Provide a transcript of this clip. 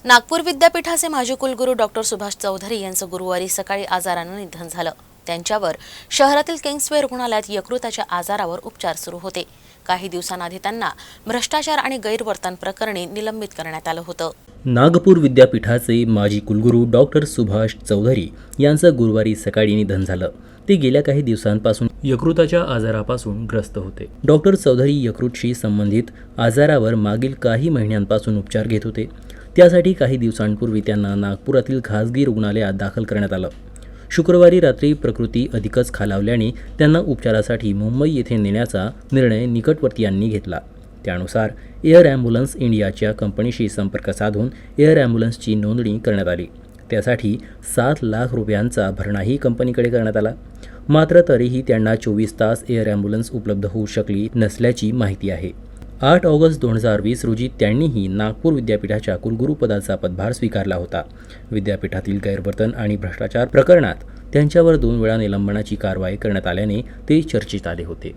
नागपूर विद्यापीठाचे माजी कुलगुरू डॉक्टर सुभाष चौधरी यांचं गुरुवारी सकाळी आजारानं निधन झालं। त्यांच्यावर शहरातील किंग्सवे रुग्णालयात यकृताच्या आजारावर उपचार सुरू होते। काही दिवसांआधी त्यांना भ्रष्टाचार आणि गैरवर्तन प्रकरणी निलंबित करण्यात आलं होतं। नागपूर विद्यापीठाचे माजी कुलगुरू डॉक्टर सुभाष चौधरी यांचं गुरुवारी सकाळी निधन झालं। ते गेल्या काही दिवसांपासून यकृताच्या आजारापासून ग्रस्त होते। डॉक्टर चौधरी यकृतशी संबंधित आजारावर मागील काही महिन्यांपासून उपचार घेत होते। त्यासाठी काही दिवसांपूर्वी त्यांना नागपुरातील खासगी रुग्णालयात दाखल करण्यात आलं। शुक्रवारी रात्री प्रकृती अधिकच खालावल्याने त्यांना उपचारासाठी मुंबई येथे नेण्याचा निर्णय निकटवर्तीयांनी घेतला। त्यानुसार एअर ॲम्ब्युलन्स इंडियाच्या कंपनीशी संपर्क साधून एअर ॲम्ब्युलन्सची नोंदणी करण्यात आली। त्यासाठी 7 लाख रुपयांचा भरणाही कंपनीकडे करण्यात आला। मात्र तरीही त्यांना 24 तास एअर ॲम्ब्युलन्स उपलब्ध होऊ शकली नसल्याची माहिती आहे। 8 ऑगस्ट 2020 रोजी त्यांनीही नागपूर विद्यापीठाच्या कुलगुरूपदाचा पदभार स्वीकारला होता। विद्यापीठातील गैरवर्तन आणि भ्रष्टाचार प्रकरणात त्यांच्यावर 2 वेळा निलंबनाची कारवाई करण्यात आल्याने ते चर्चेत आले होते।